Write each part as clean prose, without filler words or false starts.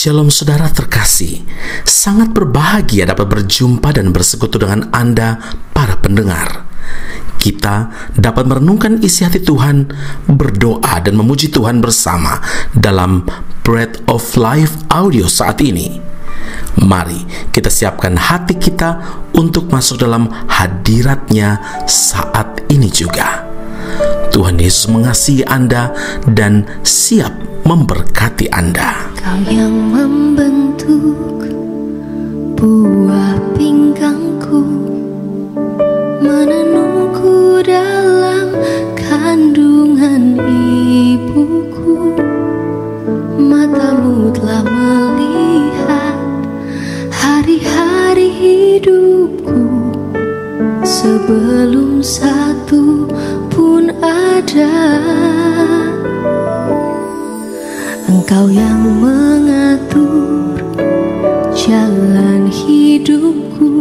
Shalom saudara terkasih, sangat berbahagia dapat berjumpa dan bersekutu dengan Anda para pendengar. Kita dapat merenungkan isi hati Tuhan, berdoa dan memuji Tuhan bersama dalam Bread of Life audio saat ini. Mari kita siapkan hati kita untuk masuk dalam hadirat-Nya saat ini juga. Tuhan Yesus mengasihi Anda dan siap memberkati Anda. Kau yang membentuk buah pinggangku, menenungku dalam kandungan ibuku. Matamu telah melihat hari-hari hidupku, sebelum satu pun ada. Engkau yang mengatur jalan hidupku,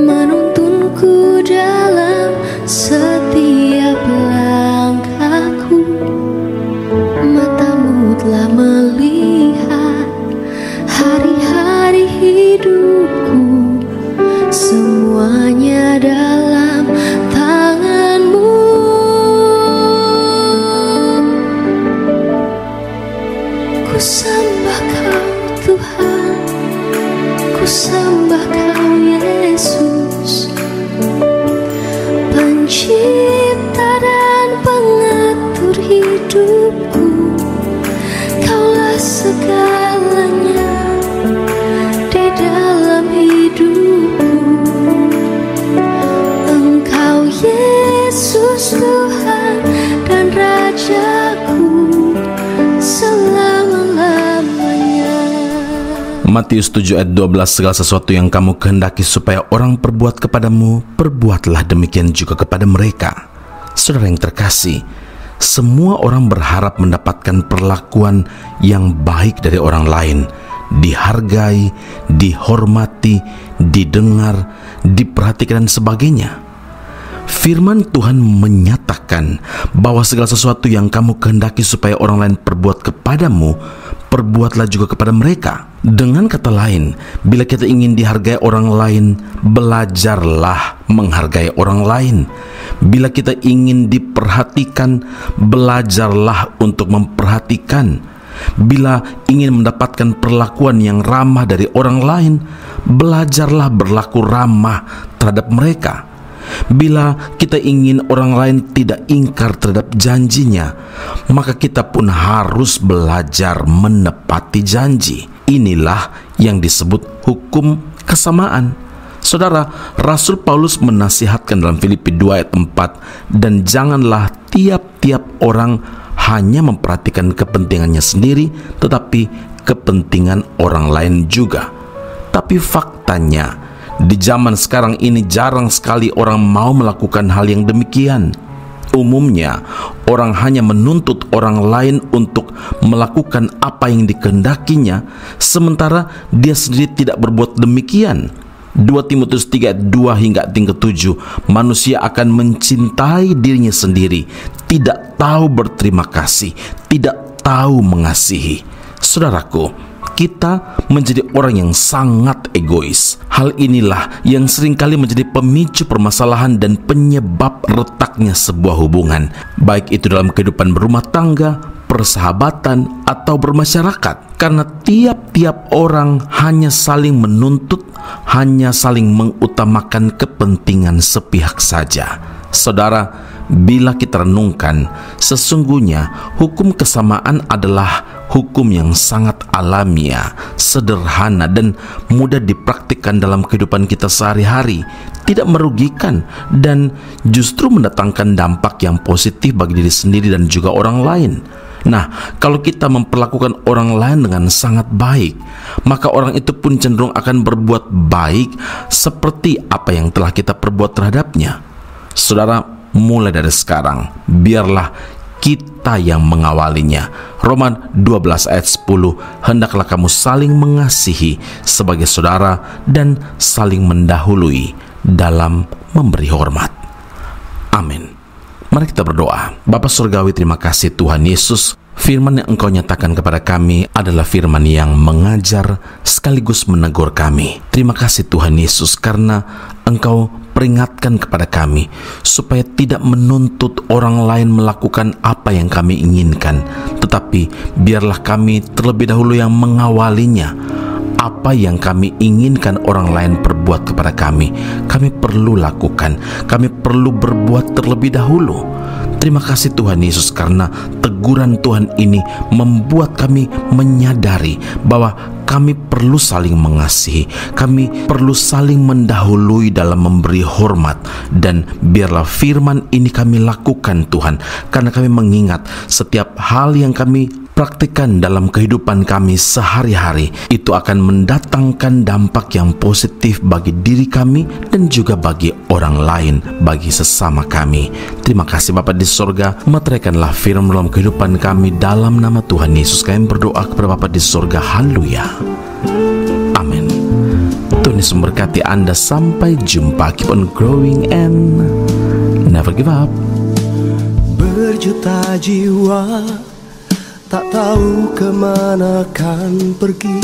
menuntunku dalam setiap langkahku. Matamu telah melihat hari-hari hidupku, semuanya dalam tangan-Mu. Ku sembah Kau Tuhan, ku sembah Kau Yesus, pencipta dan pengatur hidupku. Kaulah segalanya di dalam hidupku. Engkau Yesus Tuhan dan Rajaku selama-lamanya. Matius 7 ayat 12, segala sesuatu yang kamu kehendaki supaya orang perbuat kepadamu, perbuatlah demikian juga kepada mereka. Saudara yang terkasih, semua orang berharap mendapatkan perlakuan yang baik dari orang lain, dihargai, dihormati, didengar, diperhatikan dan sebagainya. Firman Tuhan menyatakan bahwa segala sesuatu yang kamu kehendaki supaya orang lain perbuat kepadamu, perbuatlah juga kepada mereka. Dengan kata lain, bila kita ingin dihargai orang lain, belajarlah menghargai orang lain. Bila kita ingin diperhatikan, belajarlah untuk memperhatikan. Bila ingin mendapatkan perlakuan yang ramah dari orang lain, belajarlah berlaku ramah terhadap mereka. Bila kita ingin orang lain tidak ingkar terhadap janjinya, maka kita pun harus belajar menepati janji. Inilah yang disebut hukum kesamaan. Saudara, Rasul Paulus menasihatkan dalam Filipi 2 ayat 4, dan janganlah tiap-tiap orang hanya memperhatikan kepentingannya sendiri, tetapi kepentingan orang lain juga. Tapi faktanya, di zaman sekarang ini jarang sekali orang mau melakukan hal yang demikian. Umumnya, orang hanya menuntut orang lain untuk melakukan apa yang dikehendakinya, sementara dia sendiri tidak berbuat demikian. 2 Timotius 3 ayat 2 hingga 7, manusia akan mencintai dirinya sendiri, tidak tahu berterima kasih, tidak tahu mengasihi. Saudaraku, kita menjadi orang yang sangat egois. Hal inilah yang seringkali menjadi pemicu permasalahan dan penyebab retaknya sebuah hubungan, baik itu dalam kehidupan berumah tangga, persahabatan, atau bermasyarakat. Karena tiap-tiap orang hanya saling menuntut, hanya saling mengutamakan kepentingan sepihak saja. Saudara, bila kita renungkan, sesungguhnya hukum kesamaan adalah hukum yang sangat alamiah, sederhana, dan mudah dipraktikkan dalam kehidupan kita sehari-hari, tidak merugikan, dan justru mendatangkan dampak yang positif bagi diri sendiri dan juga orang lain. Nah, kalau kita memperlakukan orang lain dengan sangat baik, maka orang itu pun cenderung akan berbuat baik seperti apa yang telah kita perbuat terhadapnya. Saudara, mulai dari sekarang, biarlah kita yang mengawalinya. Roma 12 ayat 10, hendaklah kamu saling mengasihi sebagai saudara dan saling mendahului dalam memberi hormat. Amin. Mari kita berdoa. Bapa Surgawi, terima kasih Tuhan Yesus Firman yang Engkau nyatakan kepada kami adalah firman yang mengajar sekaligus menegur kami. Terima kasih Tuhan Yesus, karena Engkau peringatkan kepada kami supaya tidak menuntut orang lain melakukan apa yang kami inginkan, tetapi biarlah kami terlebih dahulu yang mengawalinya. Apa yang kami inginkan orang lain perbuat kepada kami perlu lakukan, kami perlu berbuat terlebih dahulu. Terima kasih Tuhan Yesus, karena teguran Tuhan ini membuat kami menyadari bahwa kami perlu saling mengasihi, kami perlu saling mendahului dalam memberi hormat. Dan biarlah firman ini kami lakukan Tuhan, karena kami mengingat setiap hal yang kami praktikkan dalam kehidupan kami sehari-hari itu akan mendatangkan dampak yang positif bagi diri kami dan juga bagi orang lain, bagi sesama kami. Terima kasih Bapa di sorga, meteraikanlah firman dalam kehidupan kami dalam nama Tuhan Yesus. Kami berdoa kepada Bapa di sorga. Haleluya. Amin. Tuhan Yesus memberkati Anda. Sampai jumpa. Keep on growing and never give up. Berjuta jiwa tak tahu kemana kan pergi,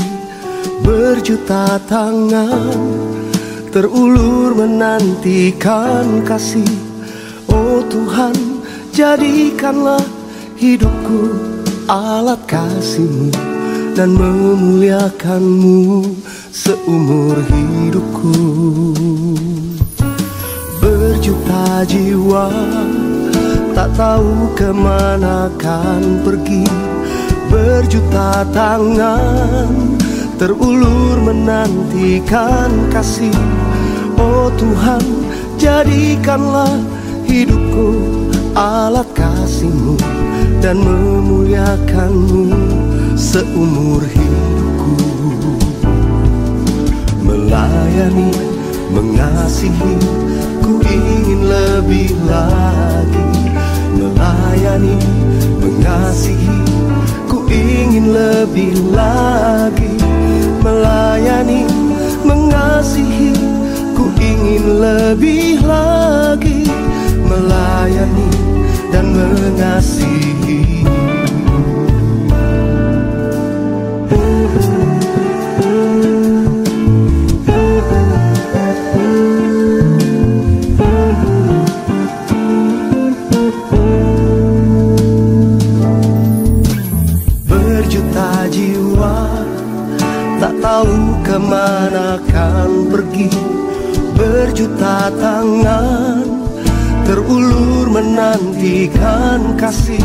berjuta tangan terulur menantikan kasih. Oh Tuhan, jadikanlah hidupku alat kasih-Mu dan memuliakan-Mu seumur hidupku. Berjuta jiwa tak tahu kemana kan pergi, berjuta tangan terulur menantikan kasih. Oh Tuhan, jadikanlah hidupku alat kasih-Mu dan memuliakan-Mu seumur hidupku. Melayani, mengasihi, ku ingin lebih lagi. Melayani, mengasihi, ku ingin lebih lagi. Melayani, mengasihi, ku ingin lebih lagi. Melayani dan mengasihi. Tahu kemana kan pergi, berjuta tangan terulur menantikan kasih.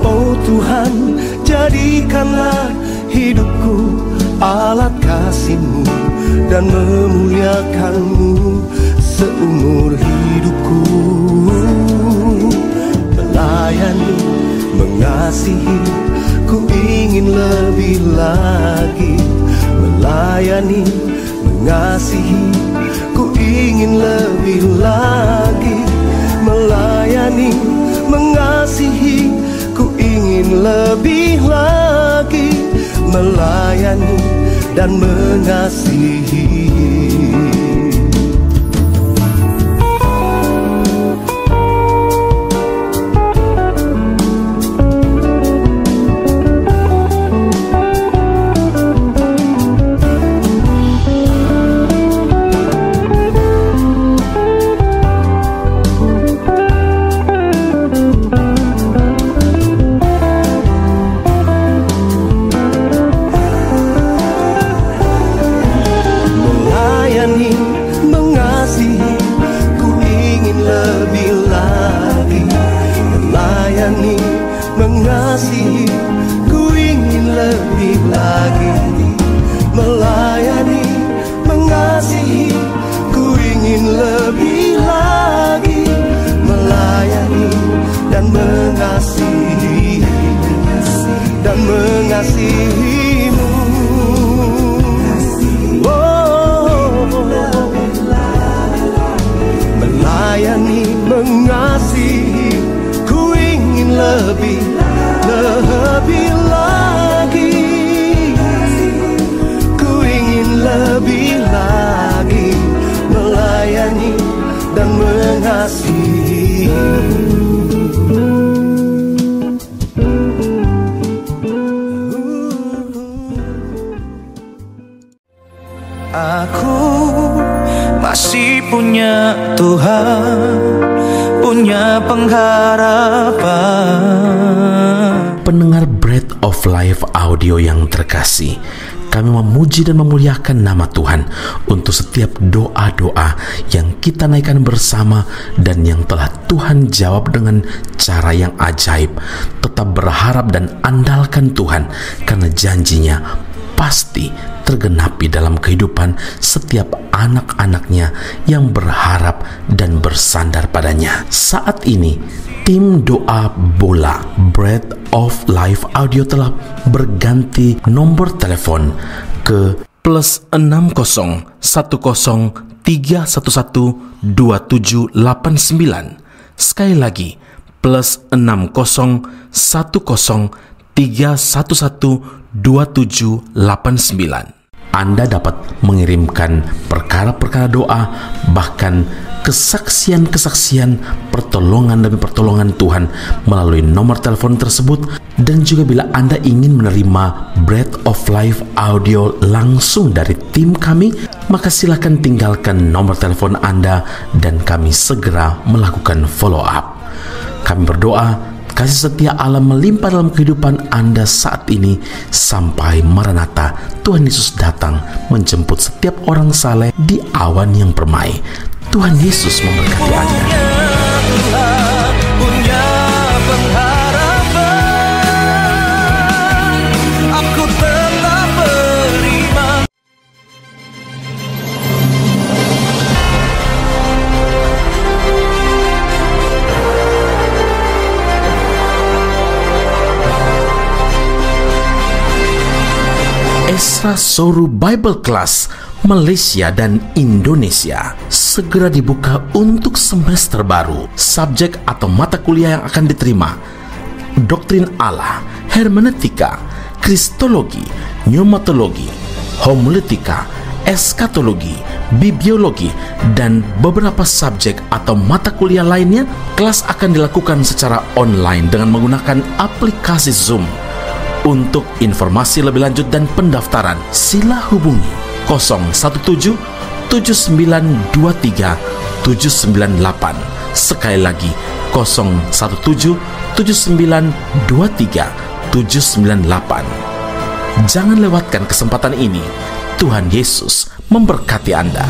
Oh Tuhan, jadikanlah hidupku alat kasih-Mu dan memuliakan-Mu seumur hidupku. Melayani, mengasihi, ku ingin lebih lagi. Melayani, mengasihi, ku ingin lebih lagi. Melayani, mengasihi, ku ingin lebih lagi. Melayani dan mengasihi. Mengasihi, ku ingin lebih lagi. Melayani, mengasihi, ku ingin lebih lagi. Melayani dan mengasihi, dan mengasihi-Mu. Oh, melayani, mengasihi, ku ingin lebih lagi. Ku ingin lebih lagi. Melayani dan mengasihi. Aku masih punya Tuhan, punya pengharapan. Pendengar Breath of Life audio yang terkasih, kami memuji dan memuliakan nama Tuhan untuk setiap doa-doa yang kita naikkan bersama dan yang telah Tuhan jawab dengan cara yang ajaib. Tetap berharap dan andalkan Tuhan, karena janjinya pasti tergenapi dalam kehidupan setiap anak-anaknya yang berharap dan bersandar padanya. Saat ini, tim doa bola Breath of Life audio telah berganti nomor telepon ke +60 10 311 2789. Sekali lagi, +60 10 311 2789. Anda dapat mengirimkan perkara-perkara doa, bahkan kesaksian-kesaksian, pertolongan demi pertolongan Tuhan melalui nomor telepon tersebut. Dan juga bila Anda ingin menerima Breath of Life audio langsung dari tim kami, maka silakan tinggalkan nomor telepon Anda dan kami segera melakukan follow up. Kami berdoa kasih setia Allah melimpah dalam kehidupan Anda saat ini sampai Maranatha, Tuhan Yesus datang menjemput setiap orang saleh di awan yang permai. Tuhan Yesus memberkati Anda. Punya pengharapan, aku tetap beriman. Esra Soru Bible Class Malaysia dan Indonesia segera dibuka untuk semester baru. Subjek atau mata kuliah yang akan diterima: Doktrin Allah, Hermeneutika, Kristologi, Pneumatologi, Homiletika, Eskatologi, Bibliologi, dan beberapa subjek atau mata kuliah lainnya. Kelas akan dilakukan secara online dengan menggunakan aplikasi Zoom. Untuk informasi lebih lanjut dan pendaftaran, sila hubungi 017 7923 798. Sekali lagi, 017 7923 798. Jangan lewatkan kesempatan ini. Tuhan Yesus memberkati Anda.